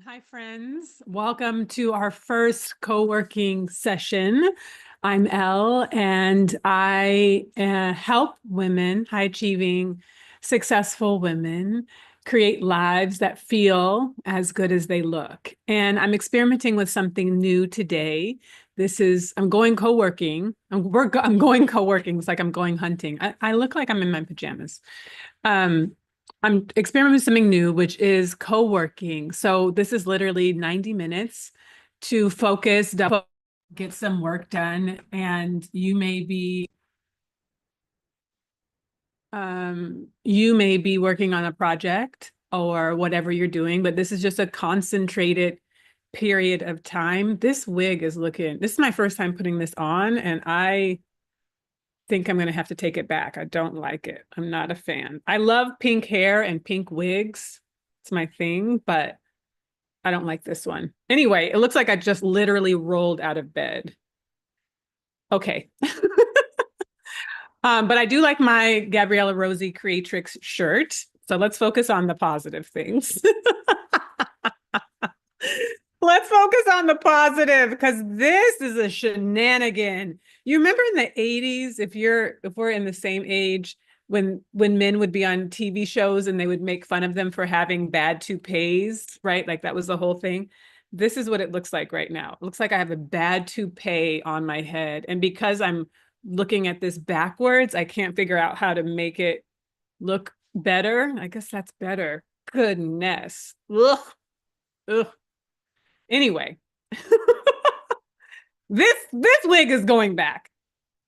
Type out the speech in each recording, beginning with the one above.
Hi, friends. Welcome to our first co-working session. I'm Elle, and I help women, high-achieving, successful women, create lives that feel as good as they look. And I'm experimenting with something new today. I'm going co-working. I'm going co-working. It's like I'm going hunting. I look like I'm in my pajamas. I'm experimenting with something new, which is co-working. So this is literally 90 minutes to focus, get some work done, and you may be working on a project or whatever you're doing, but this is just a concentrated period of time. This is my first time putting this on, and I think I'm going to have to take it back. I don't like it. I'm not a fan. I love pink hair and pink wigs. It's my thing, but I don't like this one. Anyway, it looks like I just literally rolled out of bed. Okay. But I do like my Gabriella Rosie Creatrix shirt. So let's focus on the positive things. Let's focus on the positive because this is a shenanigan. You remember in the 80s, if we're in the same age, when men would be on TV shows and they would make fun of them for having bad toupees, right? Like that was the whole thing. This is what it looks like right now. It looks like I have a bad toupee on my head. And because I'm looking at this backwards, I can't figure out how to make it look better. I guess that's better. Goodness. Ugh. Ugh. Anyway, this wig is going back.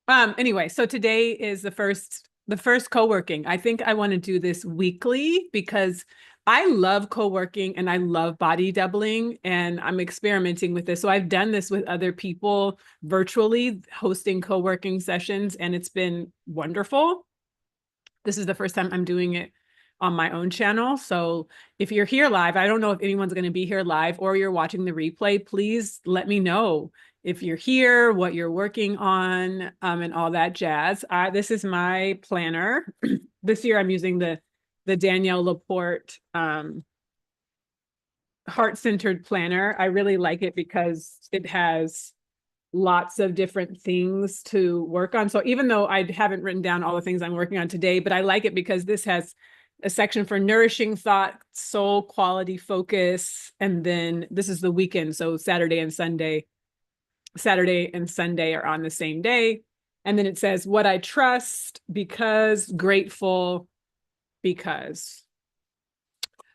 Anyway, so today is the first co-working. I think I want to do this weekly because I love co-working and I love body doubling, and I'm experimenting with this. So I've done this with other people virtually, hosting co-working sessions, and it's been wonderful. This is the first time I'm doing it on my own channel. So if you're here live, I don't know if anyone's going to be here live or you're watching the replay, please let me know if you're here, what you're working on, and all that jazz. This is my planner. This year I'm using the Danielle Laporte heart-centered planner. I really like it because it has lots of different things to work on. So even though I haven't written down all the things I'm working on today, but I like it because this has a section for nourishing thought, soul quality focus, and then this is the weekend. So Saturday and Sunday are on the same day. And then it says what I trust, because, grateful, because.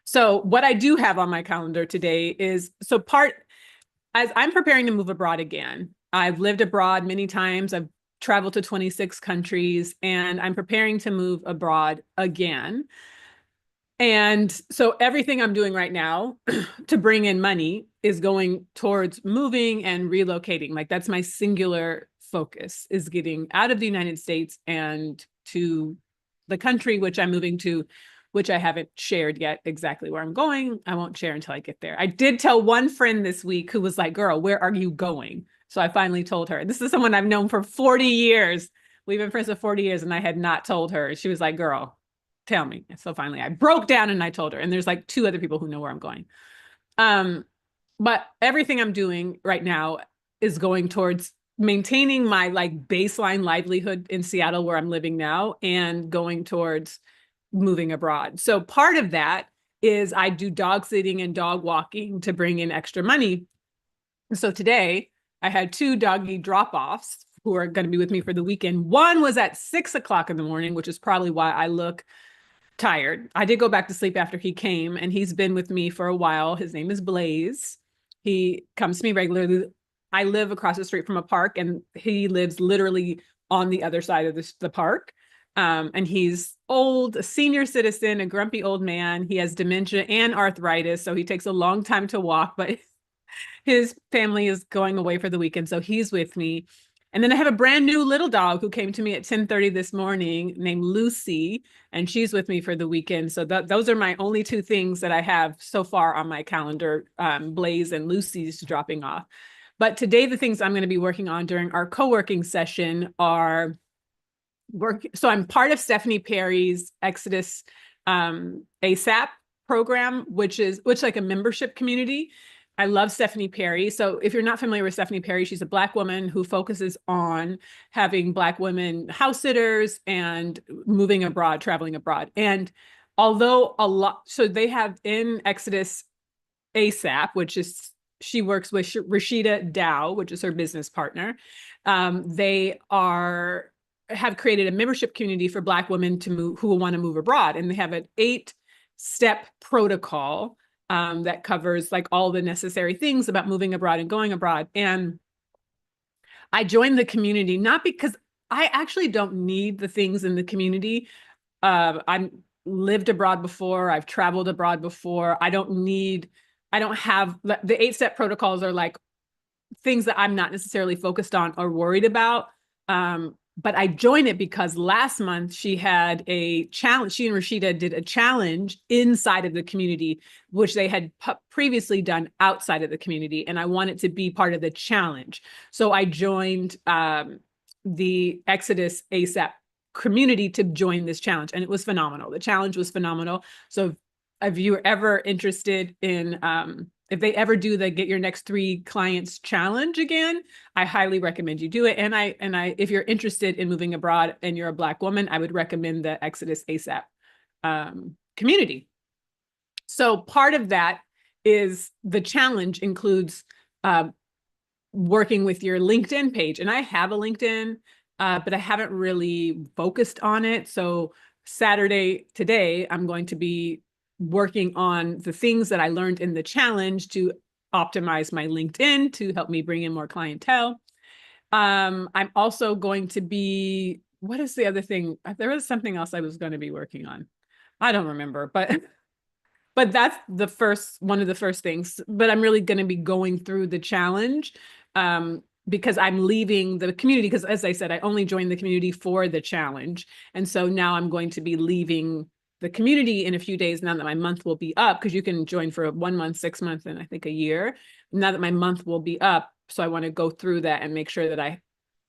So what I do have on my calendar today is, as I'm preparing to move abroad again. I've lived abroad many times. I've traveled to 26 countries, and I'm preparing to move abroad again. And so everything I'm doing right now to bring in money is going towards moving and relocating. Like that's my singular focus, is getting out of the United States and to the country which I'm moving to, which I haven't shared yet exactly where I'm going. I won't share until I get there. I did tell one friend this week who was like, girl, where are you going? So I finally told her. This is someone I've known for 40 years. We've been friends for 40 years, and I had not told her. She was like, girl, tell me. And so finally I broke down and I told her. And there's like 2 other people who know where I'm going. But everything I'm doing right now is going towards maintaining my like baseline livelihood in Seattle where I'm living now, and going towards moving abroad. So part of that is I do dog sitting and dog walking to bring in extra money. So today I had 2 doggy drop-offs who are going to be with me for the weekend. One was at 6 o'clock in the morning, which is probably why I look tired. I did go back to sleep after he came, and he's been with me for a while. His name is Blaze. He comes to me regularly. I live across the street from a park, and he lives literally on the other side of the park. And he's old, a senior citizen, a grumpy old man. He has dementia and arthritis, so he takes a long time to walk, but his family is going away for the weekend, so he's with me. And then I have a brand new little dog who came to me at 10:30 this morning named Lucy, and she's with me for the weekend. So those are my only 2 things that I have so far on my calendar, Blaze and Lucy's dropping off. But today, the things I'm going to be working on during our co-working session are so I'm part of Stephanie Perry's ExoudUS ASAP program, which like a membership community. I love Stephanie Perry. So if you're not familiar with Stephanie Perry, she's a Black woman who focuses on having Black women house sitters and moving abroad, traveling abroad. And although so they have in ExoudUS ASAP, which is, she works with Roshida Dowe, which is her business partner. They have created a membership community for Black women to move, who will want to move abroad. And they have an 8-step protocol that covers like all the necessary things about moving abroad and going abroad. And I joined the community, not because I actually don't need the things in the community. I've lived abroad before. I've traveled abroad before. I don't have, the 8-step protocols are like things that I'm not necessarily focused on or worried about. But I joined it because last month she had a challenge. She and Roshida did a challenge inside of the community, which they had previously done outside of the community. And I wanted to be part of the challenge. So I joined the ExoudUS ASAP community to join this challenge. And it was phenomenal. The challenge was phenomenal. So if you're ever interested in, if they ever do the Get Your Next 3 Clients challenge again, I highly recommend you do it. And if you're interested in moving abroad and you're a Black woman, I would recommend the ExoudUS ASAP community. So part of that is the challenge includes working with your LinkedIn page. And I have a LinkedIn, but I haven't really focused on it. So today, I'm going to be working on the things that I learned in the challenge to optimize my LinkedIn to help me bring in more clientele. I'm also going to be, what is the other thing? There was something else I was going to be working on. I don't remember, but that's one of the first things. But I'm really going to be going through the challenge because I'm leaving the community, because as I said, I only joined the community for the challenge. And so now I'm going to be leaving the community in a few days, now that my month will be up, because you can join for 1 month, 6 months, and I think a year. Now that my month will be up, so I want to go through that and make sure that I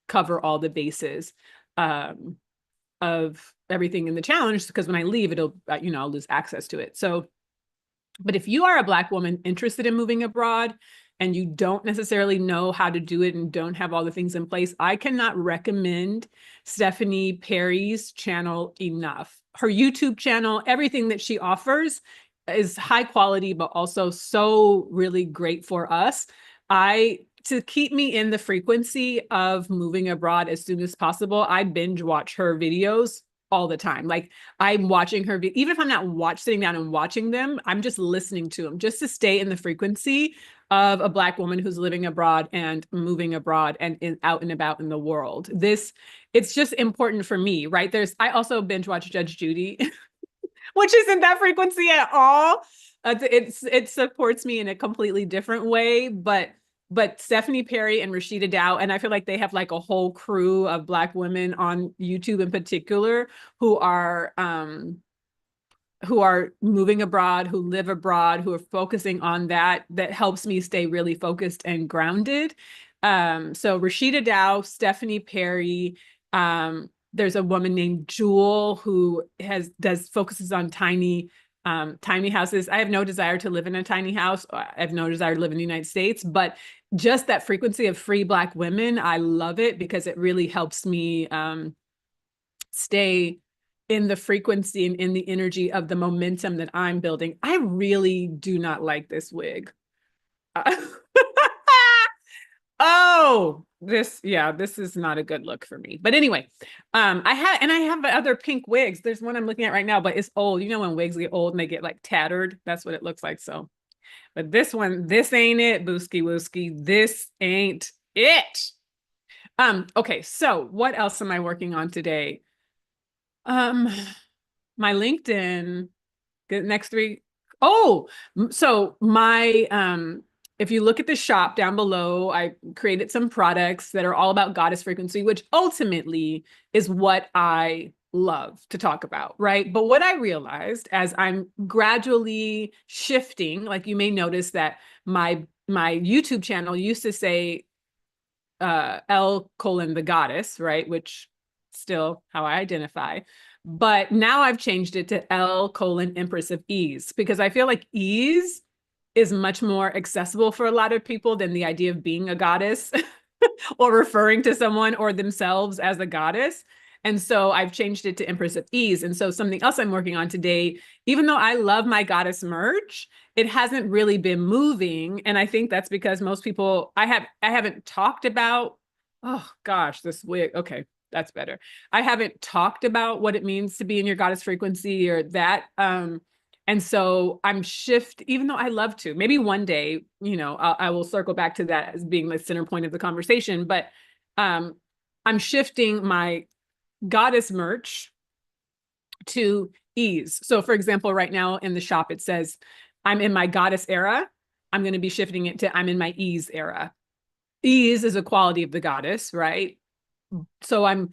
cover all the bases of everything in the challenge, because when I leave, it'll, I'll lose access to it. So, but if you are a Black woman interested in moving abroad and you don't necessarily know how to do it and don't have all the things in place, I cannot recommend Stephanie Perry's channel enough. Her YouTube channel, everything that she offers is high quality, but also so really great for us. To keep me in the frequency of moving abroad as soon as possible, I binge watch her videos all the time. Like I'm watching her, even if I'm not sitting down and watching them, I'm just listening to them just to stay in the frequency of a Black woman who's living abroad and moving abroad and out and about in the world. It's just important for me, right? I also binge watch Judge Judy, which isn't that frequency at all. It supports me in a completely different way, but Stephanie Perry and Roshida Dowe, and I feel like they have like a whole crew of Black women on YouTube in particular who are moving abroad, who live abroad, who are focusing on that helps me stay really focused and grounded. So Roshida Dowe, Stephanie Perry, there's a woman named Jewel who focuses on tiny houses. I have no desire to live in a tiny house. I have no desire to live in the United States, but just that frequency of free Black women, I love it because it really helps me stay in the frequency and in the energy of the momentum that I'm building. I really do not like this wig. Oh, this is not a good look for me. But anyway, I have other pink wigs. There's one I'm looking at right now, but it's old. You know, when wigs get old and they get like tattered, that's what it looks like. So, but this ain't it, Booski Wooski. This ain't it. Okay, so what else am I working on today? My LinkedIn, the next 3. Oh, so my, if you look at the shop down below, I created some products that are all about goddess frequency, which ultimately is what I love to talk about, right? But what I realized as I'm gradually shifting, like you may notice that my YouTube channel used to say the goddess, right? Which still how I identify. But now I've changed it to L:\Empress of ease, because I feel like ease is much more accessible for a lot of people than the idea of being a goddess or referring to someone or themselves as a goddess. And so I've changed it to Empress of Ease. And so something else I'm working on today, even though I love my goddess merch, it hasn't really been moving. And I think that's because most people, I haven't talked about, oh gosh, this wig. Okay, that's better. I haven't talked about what it means to be in your goddess frequency or that. And so I'm even though I love to, maybe one day, I will circle back to that as being the center point of the conversation, but I'm shifting my goddess merch to ease. So for example, right now in the shop, it says, I'm in my goddess era. I'm going to be shifting it to I'm in my ease era. Ease is a quality of the goddess, right? So I'm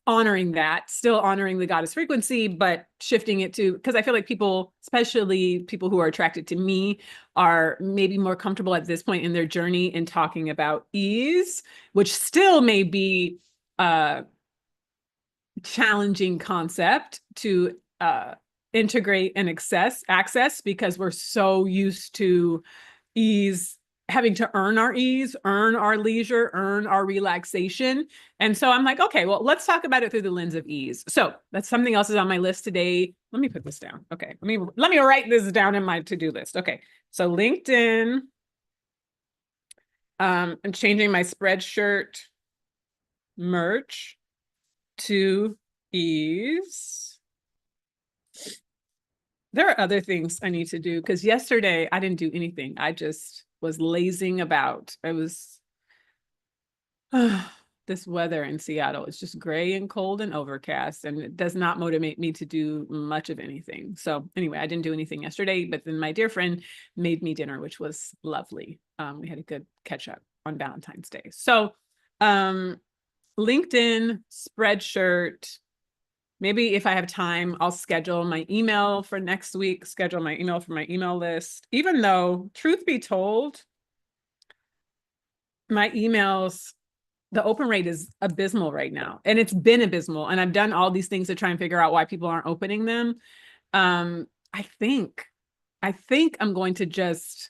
honoring that, still honoring the goddess frequency, but shifting it to, because I feel like people, especially people who are attracted to me, are maybe more comfortable at this point in their journey in talking about ease, which still may be a challenging concept to integrate and access, because we're so used to ease, having to earn our ease, earn our leisure, earn our relaxation. And so I'm like, okay, well, let's talk about it through the lens of ease. So that's something else is on my list today. Let me put this down. Okay. Let me write this down in my to-do list. Okay. So LinkedIn, I'm changing my Spreadshirt merch to ease. There are other things I need to do, because yesterday I didn't do anything. I just was lazing about. It was this weather in Seattle. It's just gray and cold and overcast, and it does not motivate me to do much of anything. So anyway, I didn't do anything yesterday, but then my dear friend made me dinner, which was lovely. We had a good catch up on Valentine's Day. So LinkedIn, Spreadshirt. Maybe if I have time, I'll schedule my email for next week, schedule my email for my email list, even though, truth be told, my emails, the open rate is abysmal right now. And it's been abysmal. And I've done all these things to try and figure out why people aren't opening them. I think I'm going to just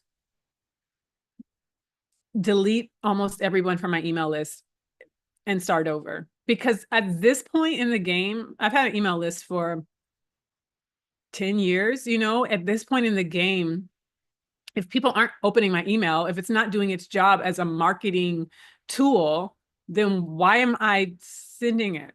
delete almost everyone from my email list and start over. Because at this point in the game, I've had an email list for 10 years, at this point in the game, if people aren't opening my email, if it's not doing its job as a marketing tool, then why am I sending it?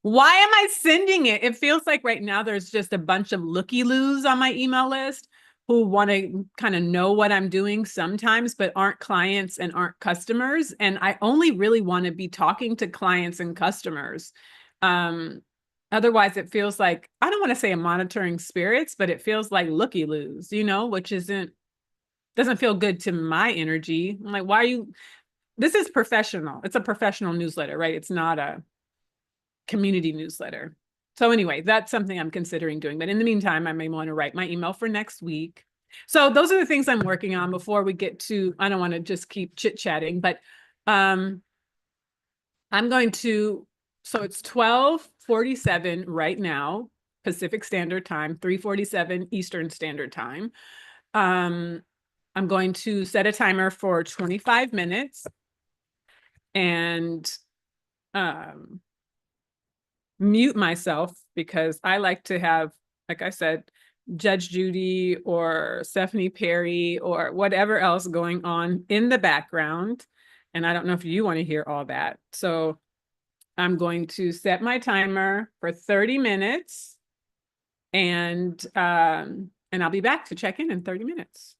Why am I sending it? It feels like right now there's just a bunch of looky-loos on my email list who want to kind of know what I'm doing sometimes, but aren't clients and aren't customers. And I only really want to be talking to clients and customers. Otherwise, it feels like, I don't want to say I'm monitoring spirits, but it feels like looky-loos, which doesn't feel good to my energy. I'm like, why are you, this is professional. It's a professional newsletter, right? It's not a community newsletter. So anyway, that's something I'm considering doing. But in the meantime, I may want to write my email for next week. So those are the things I'm working on before we get to, I don't want to just keep chit-chatting, but I'm going to, so it's 12:47 right now, Pacific Standard Time, 3:47 Eastern Standard Time. I'm going to set a timer for 25 minutes and mute myself, because I like to have, like I said, Judge Judy or Stephanie Perry or whatever else going on in the background. And I don't know if you want to hear all that. So I'm going to set my timer for 30 minutes and I'll be back to check in 30 minutes.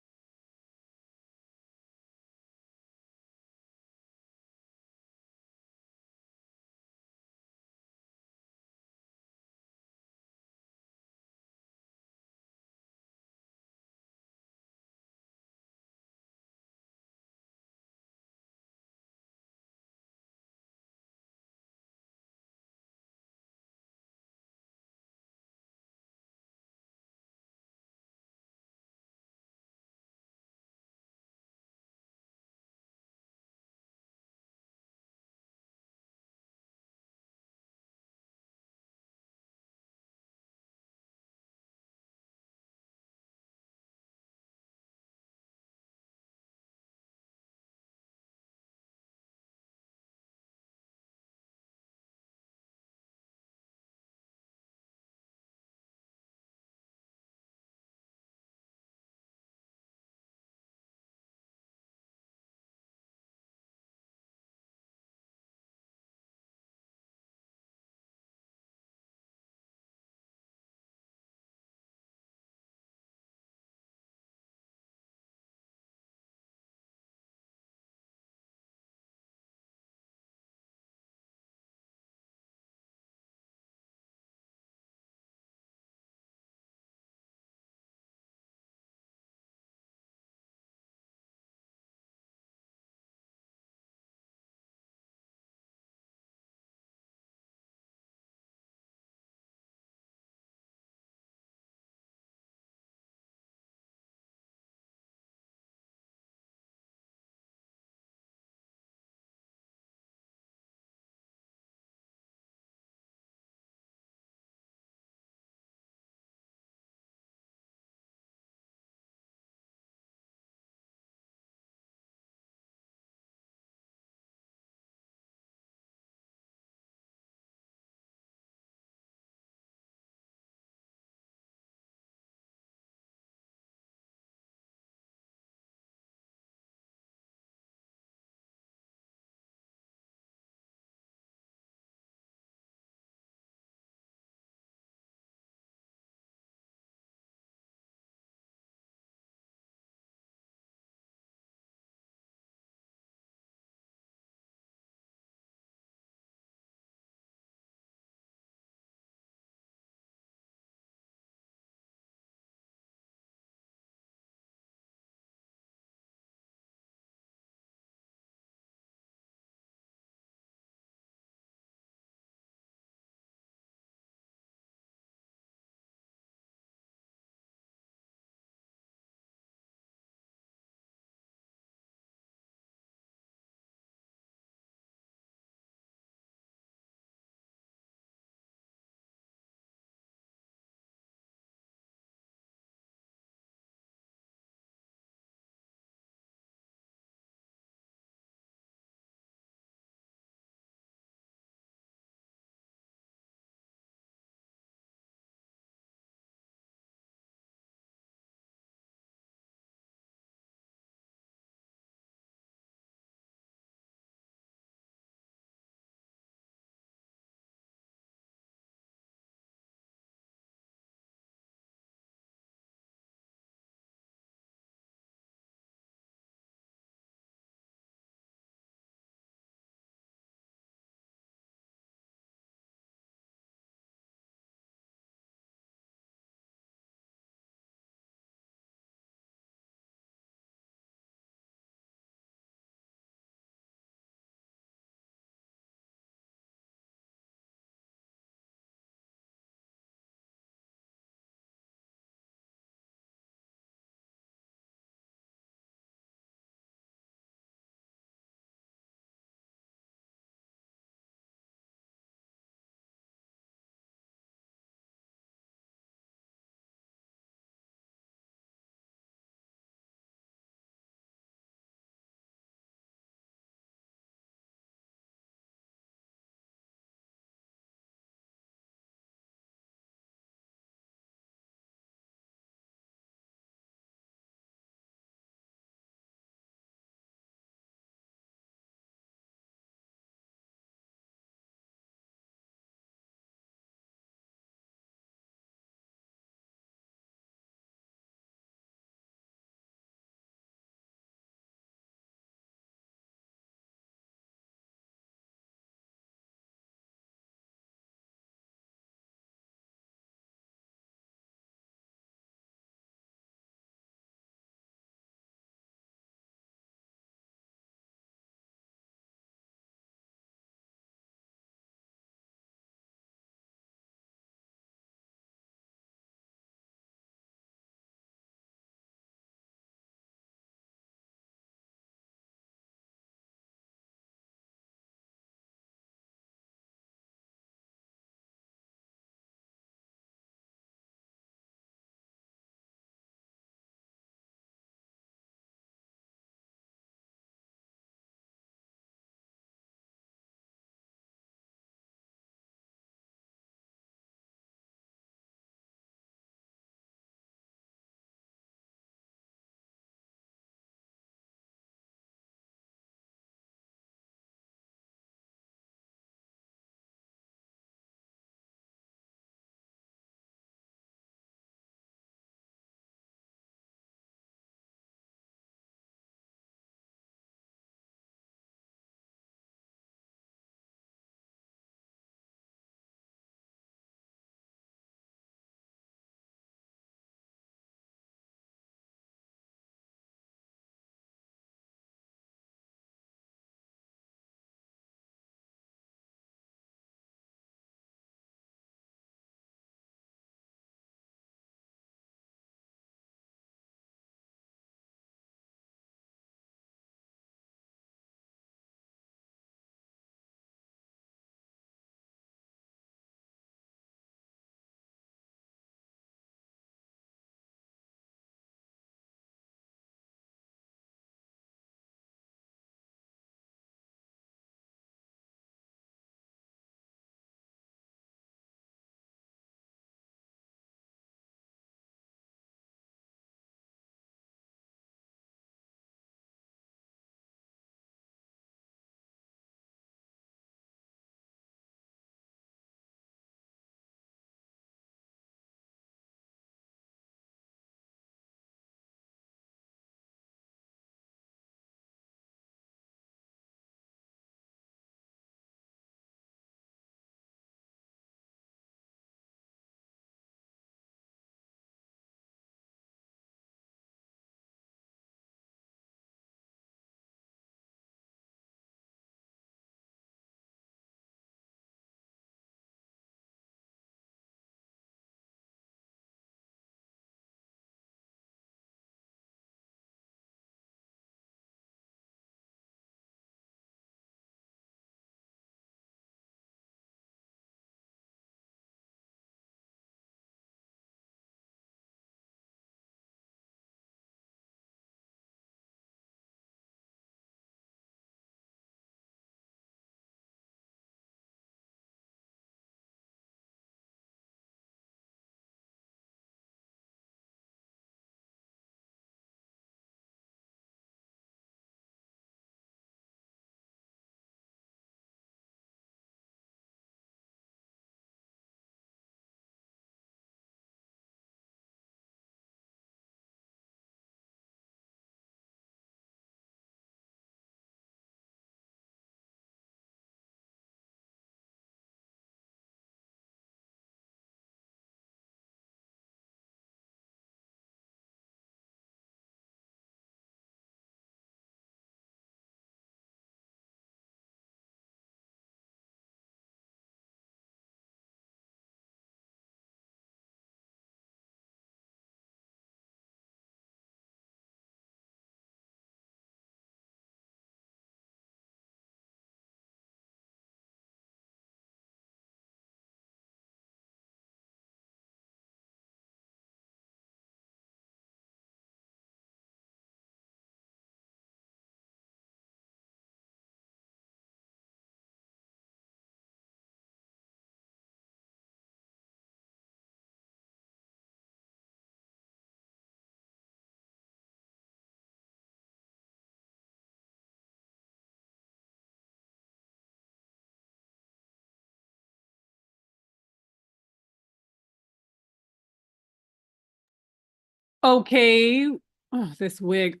Okay. Oh, this wig.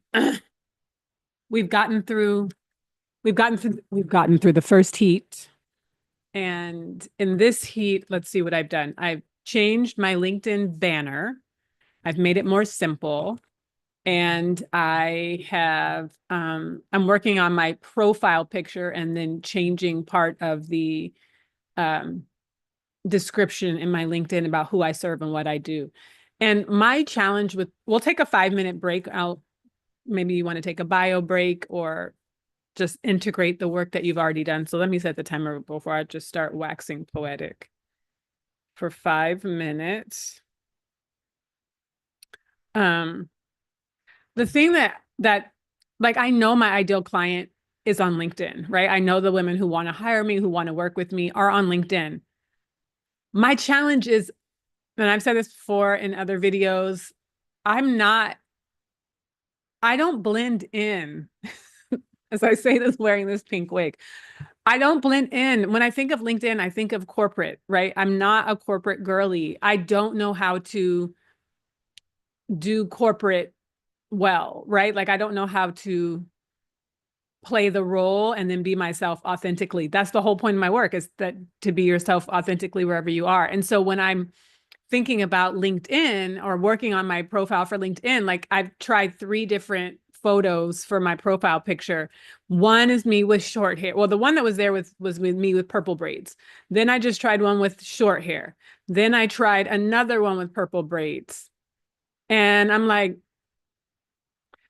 We've gotten through, we've gotten through the first heat. And in this heat, let's see what I've done. I've changed my LinkedIn banner. I've made it more simple. And I'm working on my profile picture and then changing part of the um, description in my LinkedIn about who I serve and what I do. And my challenge we'll take a 5-minute break. Maybe you want to take a bio break or just integrate the work that you've already done. So let me set the timer before I just start waxing poetic for 5 minutes. The thing that like, I know my ideal client is on LinkedIn, right? I know the women who want to hire me, who want to work with me are on LinkedIn. My challenge is, and I've said this before in other videos, I don't blend in. As I say this, wearing this pink wig, I don't blend in. When I think of LinkedIn, I think of corporate, right? I'm not a corporate girly. I don't know how to do corporate well, right? Like, I don't know how to play the role and then be myself authentically. That's the whole point of my work, is that to be yourself authentically wherever you are. And so when I'm thinking about LinkedIn or working on my profile for LinkedIn, like, I've tried 3 different photos for my profile picture. One is me with short hair. Well, the one that was there was with me with purple braids. Then I just tried one with short hair. Then I tried another one with purple braids. And I'm like,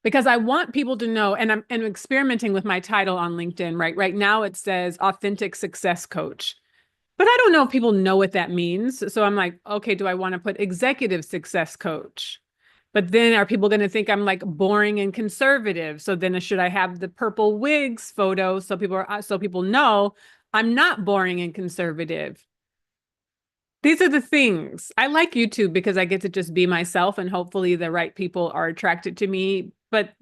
because I want people to know, and I'm experimenting with my title on LinkedIn, right? Right now it says authentic success coach. But I don't know if people know what that means. So I'm like, okay, do I want to put executive success coach? But then are people going to think I'm like boring and conservative? So then should I have the purple wigs photo so people know I'm not boring and conservative? These are the things. I like YouTube because I get to just be myself, and hopefully the right people are attracted to me. But,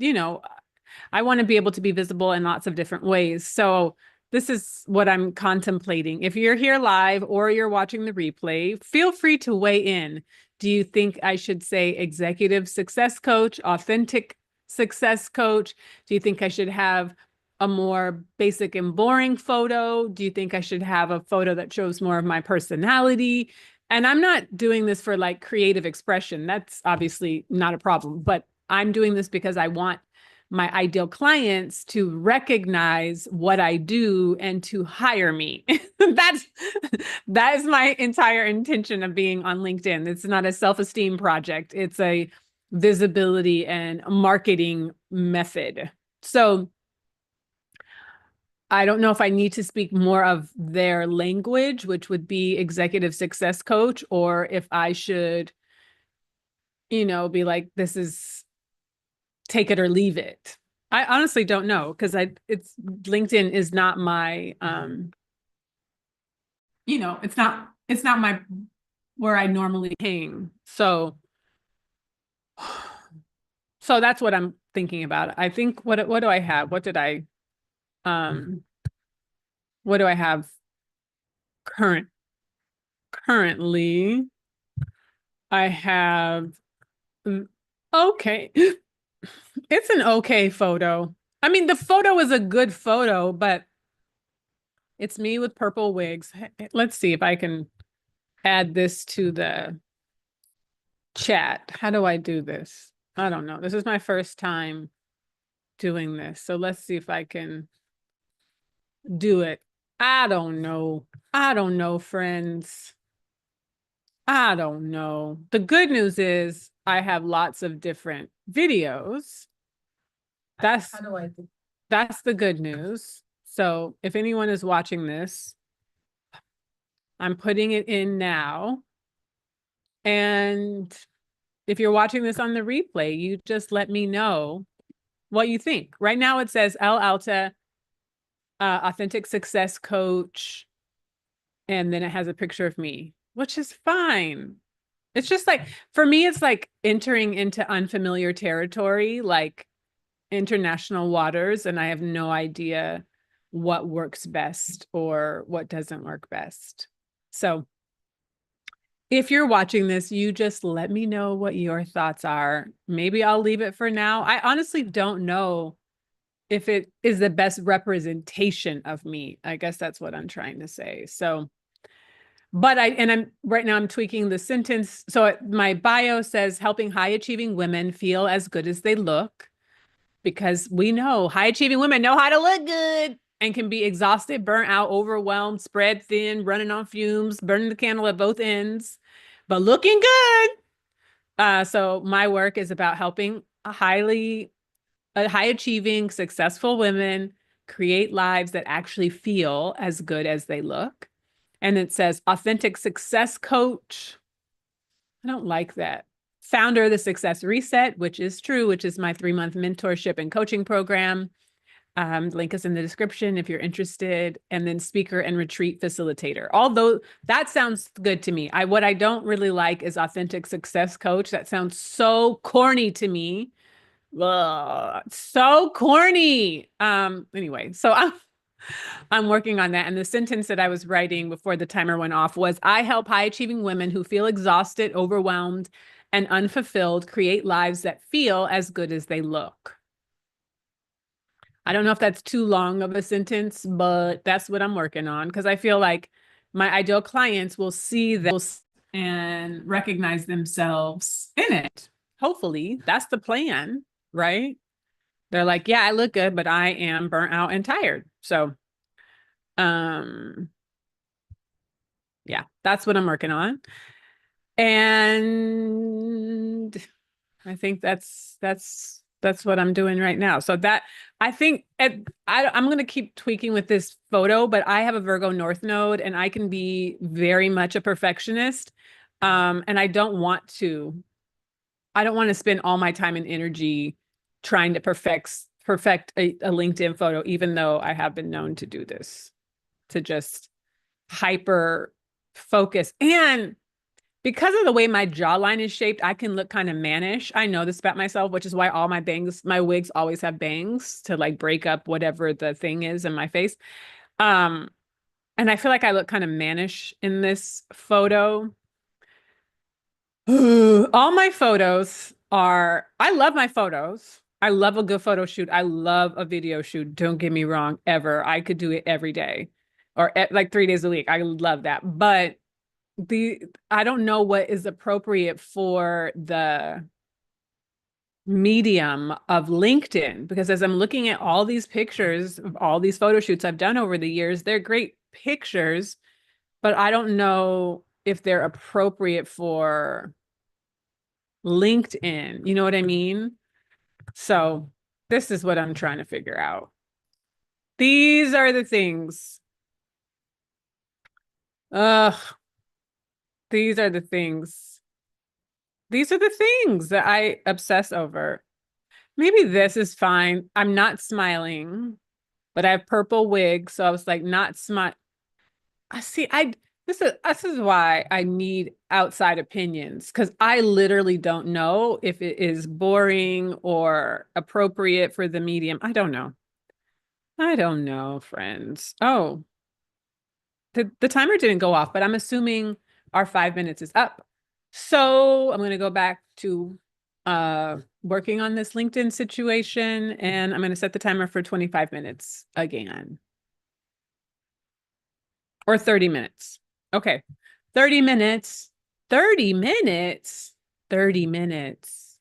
I want to be able to be visible in lots of different ways. So this is what I'm contemplating. If you're here live or you're watching the replay, feel free to weigh in. Do you think I should say executive success coach, authentic success coach? Do you think I should have a more basic and boring photo? Do you think I should have a photo that shows more of my personality? And I'm not doing this for like creative expression. That's obviously not a problem, but I'm doing this because I want my ideal clients to recognize what I do and to hire me. That is my entire intention of being on LinkedIn. It's not a self-esteem project. It's a visibility and marketing method. So I don't know if I need to speak more of their language, which would be executive success coach, or if I should, be like, this is take it or leave it. I honestly don't know, because it's LinkedIn is not my it's not my where I normally hang. So that's what I'm thinking about. I think what do I have? What do I have currently? I have okay. It's an okay photo. I mean, the photo is a good photo, but it's me with purple wigs. Let's see if I can add this to the chat. How do I do this? I don't know. This is my first time doing this. So let's see if I can do it. I don't know. I don't know, friends. I don't know. The good news is I have lots of different videos. That's How do I do? That's the good news. So if anyone is watching this, I'm putting it in now. And if you're watching this on the replay, you just let me know what you think. Right now it says El Alta, authentic success coach. And then it has a picture of me, which is fine. It's just like, for me, it's like entering into unfamiliar territory, like international waters, and I have no idea what works best or what doesn't work best. So if you're watching this, you just let me know what your thoughts are. Maybe I'll leave it for now. I honestly don't know if it is the best representation of me. I guess that's what I'm trying to say. So, but I'm right now I'm tweaking the sentence. So my bio says helping high achieving women feel as good as they look, because we know high achieving women know how to look good and can be exhausted, burnt out, overwhelmed, spread thin, running on fumes, burning the candle at both ends, but looking good. So my work is about helping high achieving, successful women create lives that actually feel as good as they look. And it says authentic success coach. I don't like that. Founder of the Success Reset, which is true, which is my 3-month mentorship and coaching program. Link is in the description if you're interested. And then speaker and retreat facilitator. Although that sounds good to me. What I don't really like is authentic success coach. That sounds so corny to me. Ugh, so corny. Anyway, so I'm working on that. And the sentence that I was writing before the timer went off was, I help high achieving women who feel exhausted, overwhelmed, and unfulfilled create lives that feel as good as they look. I don't know if that's too long of a sentence, but that's what I'm working on, because I feel like my ideal clients will see that and recognize themselves in it. Hopefully, that's the plan, right? They're like, yeah, I look good, but I am burnt out and tired. So, um, yeah, that's what I'm working on. And I think that's what I'm doing right now. So that I think I'm going to keep tweaking with this photo, but I have a Virgo North node and I can be very much a perfectionist. And I don't want to spend all my time and energy trying to perfect a LinkedIn photo, even though I have been known to do this, to just hyper focus. And because of the way my jawline is shaped, I can look kind of mannish. I know this about myself, which is why all my wigs always have bangs to like break up whatever the thing is in my face. Um, and I feel like I look kind of mannish in this photo. All my photos I love my photos. I love a good photo shoot. I love a video shoot. Don't get me wrong, ever. I could do it every day or like 3 days a week. I love that. But I don't know what is appropriate for the medium of LinkedIn, because as I'm looking at all these pictures of all these photo shoots I've done over the years, they're great pictures, but I don't know if they're appropriate for LinkedIn. You know what I mean? So this is what I'm trying to figure out. These are the things. Ugh, these are the things. These are the things that I obsess over. Maybe this is fine. I'm not smiling, but I have purple wig, so I was like, not smile. I see. This is why I need outside opinions, because I literally don't know if it is boring or appropriate for the medium. I don't know. I don't know, friends. Oh, the timer didn't go off, but I'm assuming our 5 minutes is up. So I'm going to go back to working on this LinkedIn situation, and I'm going to set the timer for 25 minutes again, or 30 minutes. Okay. 30 minutes. 30 minutes. 30 minutes.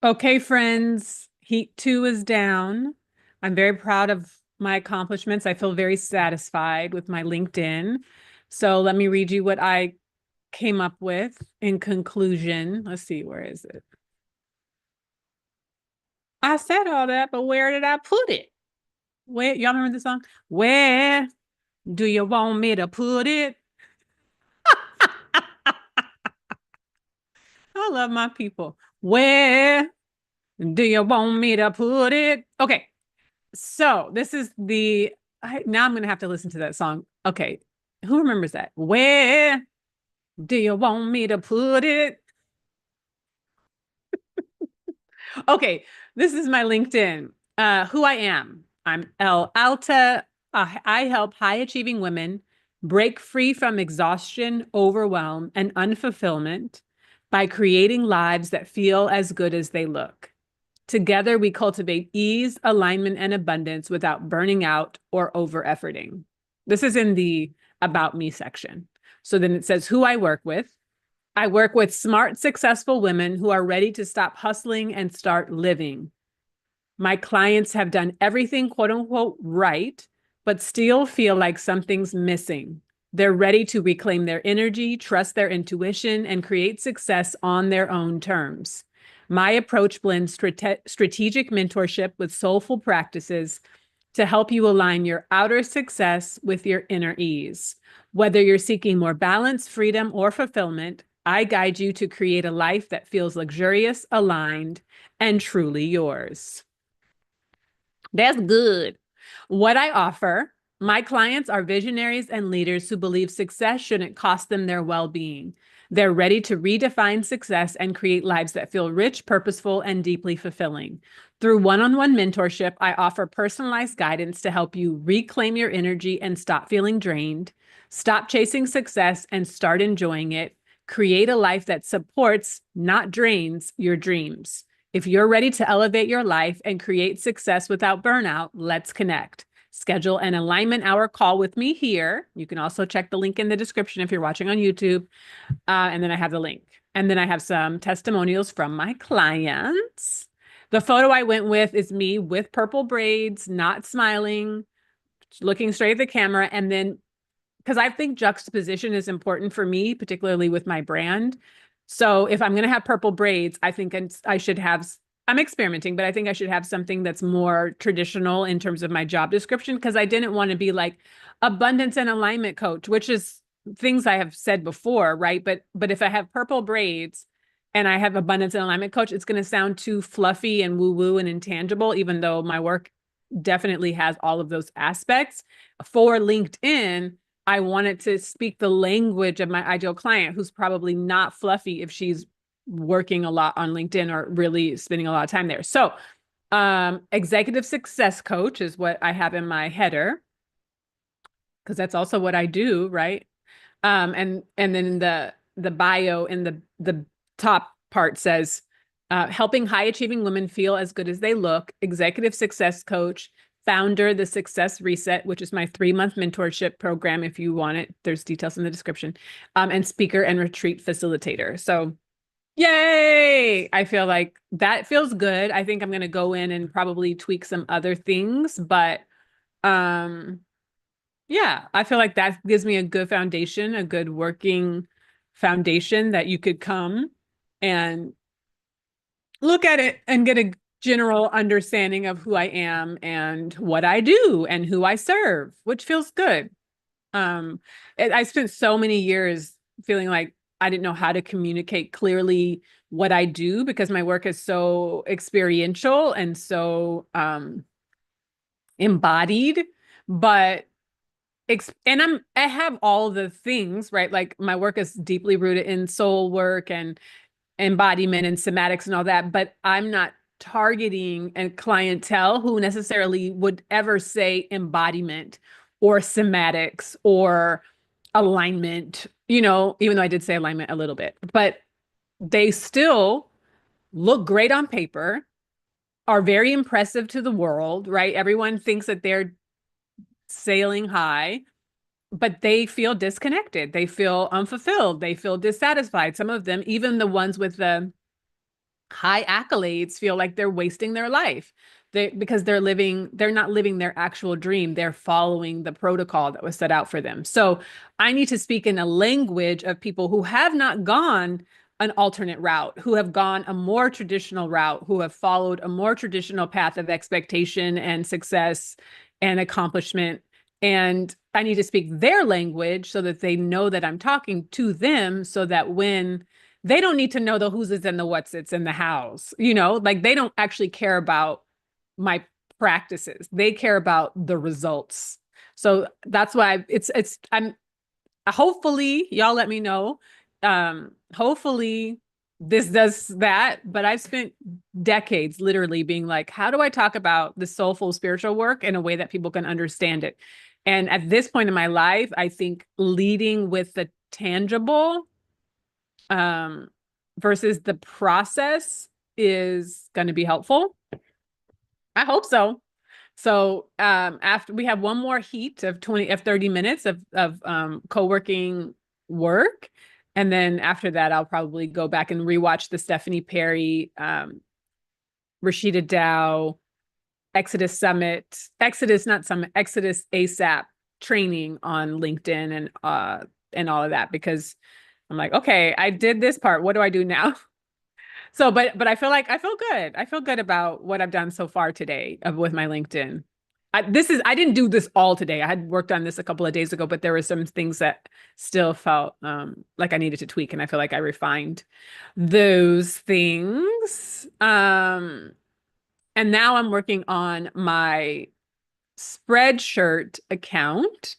Okay, friends, heat two is down. I'm very proud of my accomplishments. I feel very satisfied with my LinkedIn. So let me read you what I came up with in conclusion. Let's see, where is it? I said all that, but where did I put it? Where, y'all remember the song? Where do you want me to put it? I love my people. Where do you want me to put it? Okay. So this is now I'm going to have to listen to that song. Okay. Who remembers that? Where do you want me to put it? Okay. This is my LinkedIn. Who I am. I'm El Alta. I help high achieving women break free from exhaustion, overwhelm, and unfulfillment by creating lives that feel as good as they look. Together, we cultivate ease, alignment, and abundance without burning out or over efforting. This is in the About Me section. So then it says who I work with. I work with smart, successful women who are ready to stop hustling and start living. My clients have done everything quote unquote right, but still feel like something's missing. They're ready to reclaim their energy, trust their intuition, and create success on their own terms. My approach blends strategic mentorship with soulful practices to help you align your outer success with your inner ease. Whether you're seeking more balance, freedom, or fulfillment, I guide you to create a life that feels luxurious, aligned, and truly yours. That's good. What I offer, my clients are visionaries and leaders who believe success shouldn't cost them their well-being. They're ready to redefine success and create lives that feel rich, purposeful, and deeply fulfilling. Through one-on-one mentorship, I offer personalized guidance to help you reclaim your energy and stop feeling drained, stop chasing success and start enjoying it. Create a life that supports, not drains, your dreams. If you're ready to elevate your life and create success without burnout, let's connect. Schedule an alignment hour call with me here. You can also check the link in the description if you're watching on YouTube. And then I have the link. And then I have some testimonials from my clients. The photo I went with is me with purple braids, not smiling, looking straight at the camera. And then, because I think juxtaposition is important for me, particularly with my brand. So if I'm going to have purple braids, I think I should have, I'm experimenting, but I think I should have something that's more traditional in terms of my job description, because I didn't want to be like abundance and alignment coach, which is things I have said before, right? But if I have purple braids and I have abundance and alignment coach, it's going to sound too fluffy and woo-woo and intangible, even though my work definitely has all of those aspects. For LinkedIn, I wanted to speak the language of my ideal client, who's probably not fluffy if she's working a lot on LinkedIn or really spending a lot of time there. So executive success coach is what I have in my header, because that's also what I do, right? And then the bio in the top part says, helping high achieving women feel as good as they look, executive success coach, founder, the Success Reset, which is my 3-month mentorship program. If you want it, there's details in the description, and speaker and retreat facilitator. So yay! I feel like that feels good. I think I'm going to go in and probably tweak some other things, but yeah, I feel like that gives me a good foundation, a good working foundation that you could come and look at it and get a general understanding of who I am and what I do and who I serve, which feels good. I spent so many years feeling like I didn't know how to communicate clearly what I do, because my work is so experiential and so embodied, but I have all the things, right? Like my work is deeply rooted in soul work and embodiment and somatics and all that, but I'm not targeting a clientele who necessarily would ever say embodiment or somatics or alignment, even though I did say alignment a little bit, but they still look great on paper, are very impressive to the world, right? Everyone thinks that they're sailing high, but they feel disconnected. They feel unfulfilled. They feel dissatisfied. Some of them, even the ones with the high accolades feel like they're wasting their life. Because they're not living their actual dream. They're following the protocol that was set out for them. So I need to speak in a language of people who have not gone an alternate route, who have gone a more traditional route, who have followed a more traditional path of expectation and success and accomplishment. And I need to speak their language so that they know that I'm talking to them, so that when they don't need to know the who's it's and the what's it's and the hows, like they don't actually care about my practices. They care about the results. So that's why I'm hopefully y'all let me know. Hopefully this does that, but I've spent decades literally being like, how do I talk about the soulful spiritual work in a way that people can understand it? And at this point in my life, I think leading with the tangible versus the process is going to be helpful. I hope so. So after we have one more heat of 30 minutes of co-working work. And then after that, I'll probably go back and rewatch the Stephanie Perry, Roshida Dowe, ExoudUS Summit, ExoudUS, not Summit, ExoudUS ASAP training on LinkedIn and all of that, because I'm like, okay, I did this part. What do I do now? So, but I feel good. I feel good about what I've done so far today with my LinkedIn. I didn't do this all today. I had worked on this a couple of days ago, but there were some things that still felt like I needed to tweak, and I feel like I refined those things. And now I'm working on my Spreadshirt account,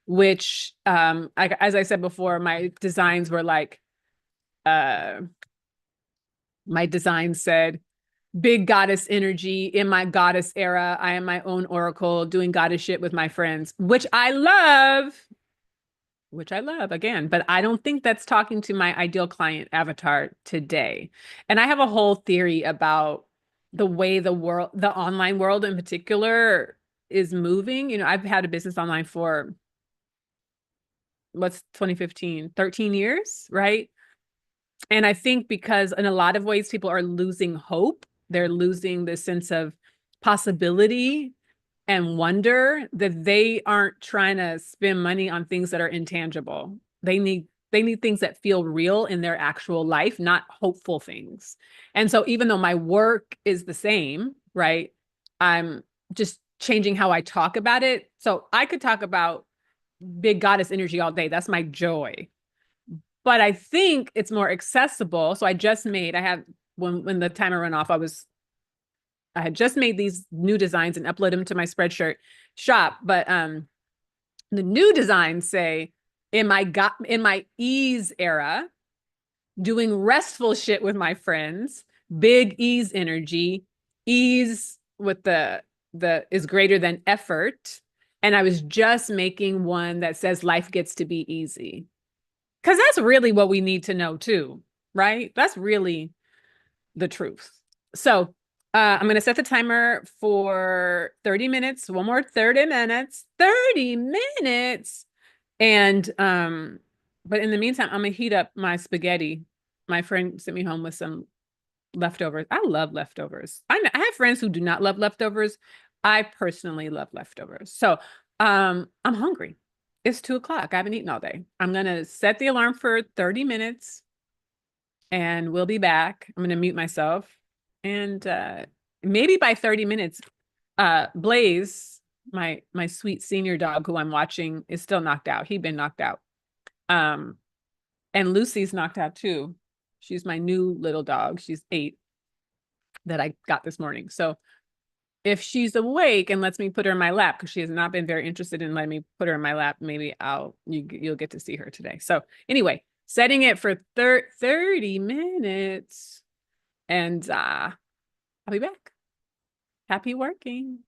which, as I said before, my designs were like, my design said, big goddess energy in my goddess era. I am my own oracle doing goddess shit with my friends, which I love again, but I don't think that's talking to my ideal client avatar today. And I have a whole theory about the way the online world in particular is moving. I've had a business online for what's 2015, 13 years, right? And I think because in a lot of ways, people are losing hope. They're losing the sense of possibility and wonder, that they aren't trying to spend money on things that are intangible. They need things that feel real in their actual life, not hopeful things. And so even though my work is the same, right? I'm just changing how I talk about it. So I could talk about big goddess energy all day. That's my joy. But I think it's more accessible. So I have, when the timer went off, I had just made these new designs and upload them to my Spreadshirt shop. But the new designs say, in my ease era, doing restful shit with my friends, big ease energy, ease with the is greater than effort. And I was just making one that says life gets to be easy. Because that's really what we need to know too, right? That's really the truth. So I'm going to set the timer for 30 minutes, one more 30 minutes, 30 minutes. And, but in the meantime, I'm going to heat up my spaghetti. My friend sent me home with some leftovers. I love leftovers. I have friends who do not love leftovers. I personally love leftovers. So, I'm hungry. It's 2 o'clock. I haven't eaten all day. I'm going to set the alarm for 30 minutes and we'll be back. I'm going to mute myself. And maybe by 30 minutes, Blaze, my sweet senior dog who I'm watching, is still knocked out. He'd been knocked out. And Lucy's knocked out too. She's my new little dog. She's 8 that I got this morning. So if she's awake and lets me put her in my lap, because she has not been very interested in letting me put her in my lap, maybe you'll get to see her today. So anyway, setting it for 30 minutes, and I'll be back. Happy working.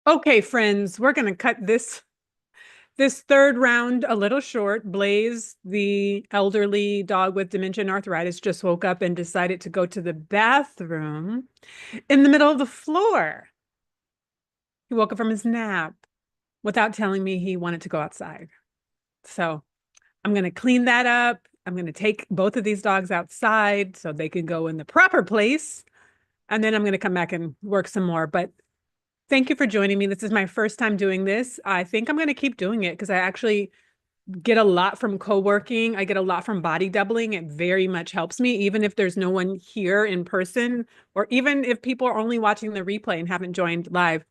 Okay, friends, we're going to cut this third round a little short. Blaze, the elderly dog with dementia and arthritis, just woke up and decided to go to the bathroom in the middle of the floor. He woke up from his nap without telling me he wanted to go outside. So I'm going to clean that up. I'm going to take both of these dogs outside so they can go in the proper place. And then I'm going to come back and work some more. But thank you for joining me. This is my first time doing this. I think I'm going to keep doing it because I actually get a lot from co-working. I get a lot from body doubling. It very much helps me, even if there's no one here in person, or even if people are only watching the replay and haven't joined live.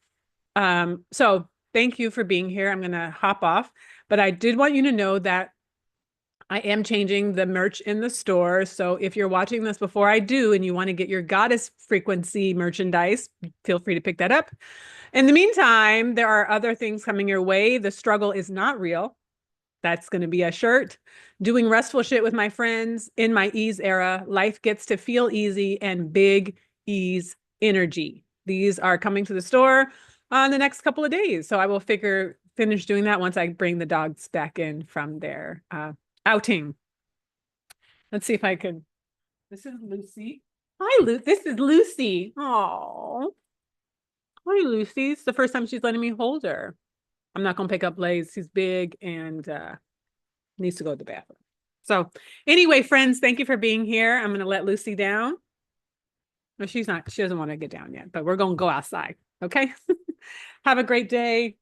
So thank you for being here. I'm going to hop off, but I did want you to know that I am changing the merch in the store. So if you're watching this before I do and you want to get your goddess frequency merchandise, feel free to pick that up. In the meantime, there are other things coming your way. The struggle is not real. That's going to be a shirt. Doing restful shit with my friends in my ease era. Life gets to feel easy and big ease energy. These are coming to the store on the next couple of days. So I will finish doing that once I bring the dogs back in from their outing. Let's see if I could. This is Lucy. Hi, This is Lucy. Oh, hi, Lucy. It's the first time she's letting me hold her. I'm not gonna pick up Blaze. He's big and needs to go to the bathroom. So anyway, friends, thank you for being here. I'm gonna let Lucy down. No, she doesn't want to get down yet, but we're gonna go outside. Okay. Have a great day.